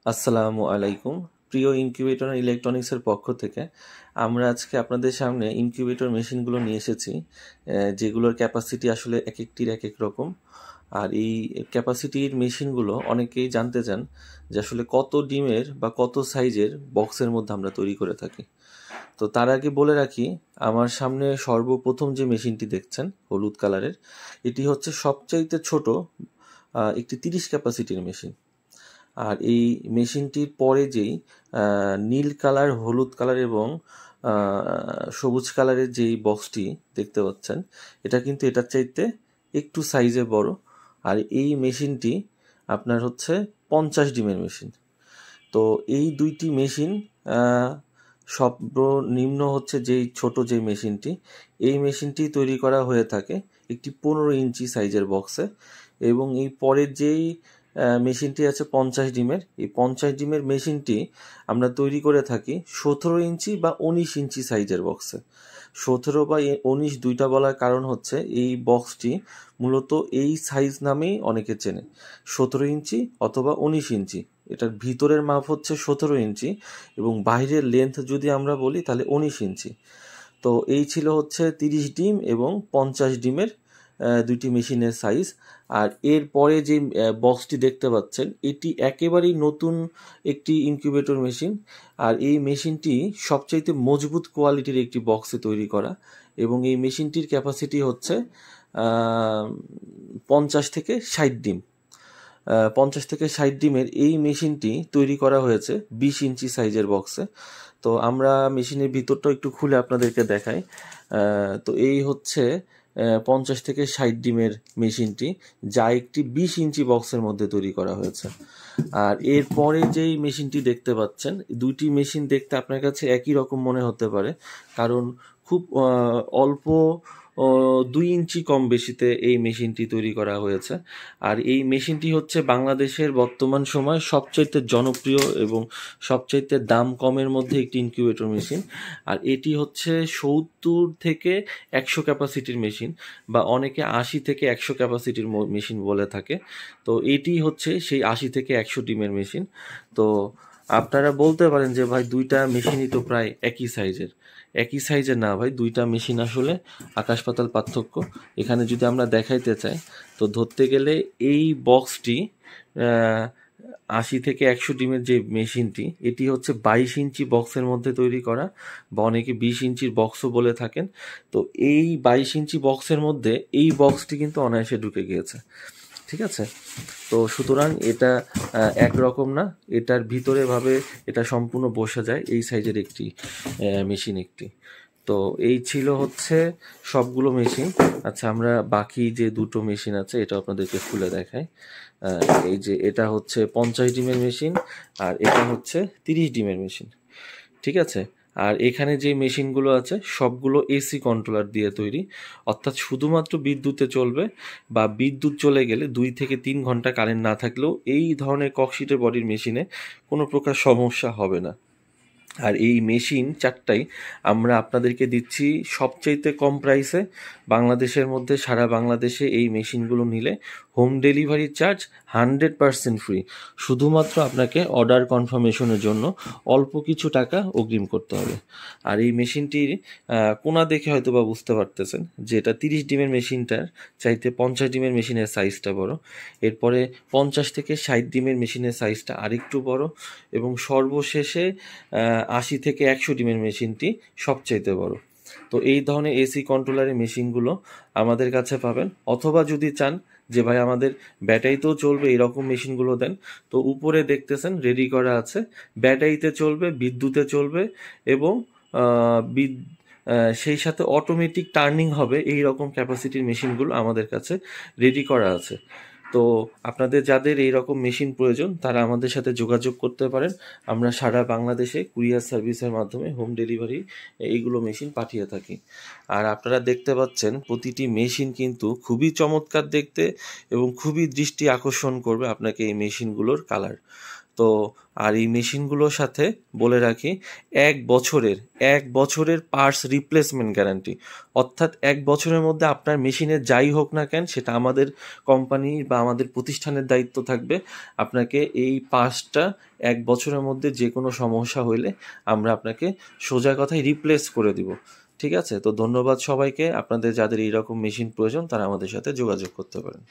আসসালামু আলাইকুম। প্রিয় ইনকিউবেটর ইলেকট্রনিক্সের পক্ষ থেকে আমরা আজকে আপনাদের সামনে ইনকিউবেটর মেশিনগুলো নিয়ে এসেছি, যেগুলোর ক্যাপাসিটি আসলে এক একটির এক এক রকম। আর এই ক্যাপাসিটির মেশিনগুলো অনেকেই জানতে চান যে আসলে কত ডিমের বা কত সাইজের বক্সের মধ্যে আমরা তৈরি করে থাকি। তো তার আগে বলে রাখি, আমার সামনে সর্বপ্রথম যে মেশিনটি দেখছেন হলুদ কালারের, এটি হচ্ছে সবচাইতে ছোট একটি 30 ক্যাপাসিটির মেশিন। আর এই মেশিনটির পরে যেই নীল কালার, হলুদ কালার এবং সবুজ কালারের যেই বক্সটি দেখতে পাচ্ছেন, এটা কিন্তু এটার চাইতে একটু সাইজে বড়। আর এই মেশিনটি আপনার হচ্ছে 50 ডিমের মেশিন। তো এই দুইটি মেশিন, সর্বনিম্ন হচ্ছে যেই ছোট যে মেশিনটি, এই মেশিনটি তৈরি করা হয়ে থাকে একটি 15 ইঞ্চি সাইজের বক্সে। এবং এই পরের যেই মেশিনটি আছে 50 ডিমের, এই 50 ডিমের মেশিনটি আমরা তৈরি করে থাকি 17 ইঞ্চি বা 19 ইঞ্চি সাইজের বক্সে। 17 বা 19 দুইটা বলার কারণ হচ্ছে এই বক্সটি মূলত এই সাইজ নামেই অনেকে চেনে, 17 ইঞ্চি অথবা 19 ইঞ্চি। এটার ভিতরের মাপ হচ্ছে 17 ইঞ্চি এবং বাইরের লেন্থ যদি আমরা বলি তাহলে 19 ইঞ্চি। তো এই ছিল হচ্ছে 30 ডিম এবং 50 ডিমের দুইটি মেশিনের সাইজ। আর এরপরে যে বক্সটি দেখতে পাচ্ছেন, এটি একেবারেই নতুন একটি ইনকিউবেটর মেশিন। আর এই মেশিনটি সবচাইতে মজবুত কোয়ালিটির একটি বক্সে তৈরি করা, এবং এই মেশিনটির ক্যাপাসিটি হচ্ছে 50 থেকে 60 ডিম। 50 থেকে 60 ডিমের এই মেশিনটি তৈরি করা হয়েছে 20 ইঞ্চি সাইজের বক্সে। তো আমরা মেশিনের ভিতরটা একটু খুলে আপনাদেরকে দেখাই। তো এই হচ্ছে 50 থেকে 60 ডিমের মেশিনটি, যা একটি 20 ইঞ্চি বক্সের মধ্যে তৈরি করা হয়েছে। আর এরপরে যেই মেশিনটি দেখতে পাচ্ছেন, দুইটি মেশিন দেখতে আপনার কাছে একই রকম মনে হতে পারে, কারণ খুব অল্প 2 ইঞ্চি কম বেশিতে এই মেশিনটি তৈরি করা হয়েছে। আর এই মেশিনটি হচ্ছে বাংলাদেশের বর্তমান সময় সবচাইতে জনপ্রিয় এবং সবচাইতে দাম কমের মধ্যে একটি ইনকিউবেটর মেশিন। আর এটি হচ্ছে 70 থেকে 100 ক্যাপাসিটির মেশিন, বা অনেকে 80 থেকে 100 ক্যাপাসিটির মেশিন বলে থাকে। তো এটি হচ্ছে সেই 80 থেকে 100 ডিমের মেশিন। তো আপনারা বলতে পারেন যে ভাই, দুইটা মেশিনই তো প্রায় একই সাইজের। একই সাইজের না ভাই, দুইটা মেশিন আসলে আকাশ পাতাল পার্থক্য। এখানে যদি আমরা দেখাইতে চাই, তো ধরতে গেলে এই বক্সটি 80 থেকে 100 ডিমের যে মেশিনটি, এটি হচ্ছে 22 ইঞ্চি বক্সের মধ্যে তৈরি করা, বা অনেকে 20 ইঞ্চির বক্সও বলে থাকেন। তো এই 22 ইঞ্চি বক্সের মধ্যে এই বক্সটি কিন্তু অনায়াসে ঢুকে গিয়েছে। ঠিক আছে? তো সুতরাং এটা একরকম না, এটার ভিতরে ভাবে এটা সম্পূর্ণ বসে যায় এই সাইজের একটি মেশিন একটি। তো এই ছিল হচ্ছে সবগুলো মেশিন। আচ্ছা, আমরা বাকি যে দুটো মেশিন আছে এটা আপনাদেরকে খুলে দেখাই। এই যে এটা হচ্ছে 50 ডিমের মেশিন, আর এটা হচ্ছে 30 ডিমের মেশিন। ঠিক আছে? আর এখানে যে মেশিনগুলো আছে সবগুলো এসি কন্ট্রোলার দিয়ে তৈরি, অর্থাৎ শুধুমাত্র বিদ্যুতে চলবে, বা বিদ্যুৎ চলে গেলে 2 থেকে 3 ঘন্টা কারেন্ট না থাকলেও এই ধরনের ককশিটের বডির মেশিনে কোনো প্রকার সমস্যা হবে না। আর এই মেশিন চারটাই আমরা আপনাদেরকে দিচ্ছি সবচাইতে কম প্রাইসে। বাংলাদেশের মধ্যে, সারা বাংলাদেশে এই মেশিনগুলো নিলে হোম ডেলিভারি চার্জ 100% ফ্রি। শুধুমাত্র আপনাকে অর্ডার কনফার্মেশনের জন্য অল্প কিছু টাকা অগ্রিম করতে হবে। আর এই মেশিনটির কোনা দেখে হয়তো বা বুঝতে পারতেছেন যে এটা 30 ডিমের মেশিনটার চাইতে 50 ডিমের মেশিনের সাইজটা বড়। এরপরে 50 থেকে 60 ডিমের মেশিনের সাইজটা আরেকটু বড়, এবং সর্বশেষে 80 থেকে 100 ডিমের মেশিনটি সবচাইতে বড়। তো এই ধরনের এসি কন্ট্রোলারের মেশিনগুলো আমাদের কাছে পাবেন। অথবা যদি চান যে ভাই আমাদের ব্যাটারিতেও চলবে এরকম মেশিনগুলো দেন, তো উপরে দেখতেছেন রেডি করা আছে, ব্যাটারিতে চলবে, বিদ্যুতে চলবে, এবং সেই সাথে অটোমেটিক টার্নিং হবে, এই রকম ক্যাপাসিটির মেশিনগুলো আমাদের কাছে রেডি করা আছে। তো আপনাদের যাদের এই রকম মেশিন প্রয়োজন তারা আমাদের সাথে যোগাযোগ করতে পারেন। আমরা সারা বাংলাদেশে কুরিয়ার সার্ভিসের মাধ্যমে হোম ডেলিভারি এইগুলো মেশিন পাঠিয়ে থাকি। আর আপনারা দেখতে পাচ্ছেন প্রতিটি মেশিন কিন্তু খুবই চমৎকার দেখতে, এবং খুবই দৃষ্টি আকর্ষণ করবে আপনাকে এই মেশিনগুলোর কালার। তো আর এই মেশিনগুলোর সাথে বলে রাখি 1 বছরের পার্টস রিপ্লেসমেন্ট গ্যারান্টি, অর্থাৎ 1 বছরের মধ্যে আপনার মেশিনে যাই হোক না কেন সেটা আমাদের কোম্পানি বা আমাদের প্রতিষ্ঠানের দায়িত্ব থাকবে আপনাকে এই পার্টসটা 1 বছরের মধ্যে যে কোনো সমস্যা হইলে আমরা আপনাকে সোজা কথায় রিপ্লেস করে দিব। ঠিক আছে, তো ধন্যবাদ সবাইকে। আপনাদের যাদের এইরকম মেশিন প্রয়োজন তারা আমাদের সাথে যোগাযোগ করতে পারেন।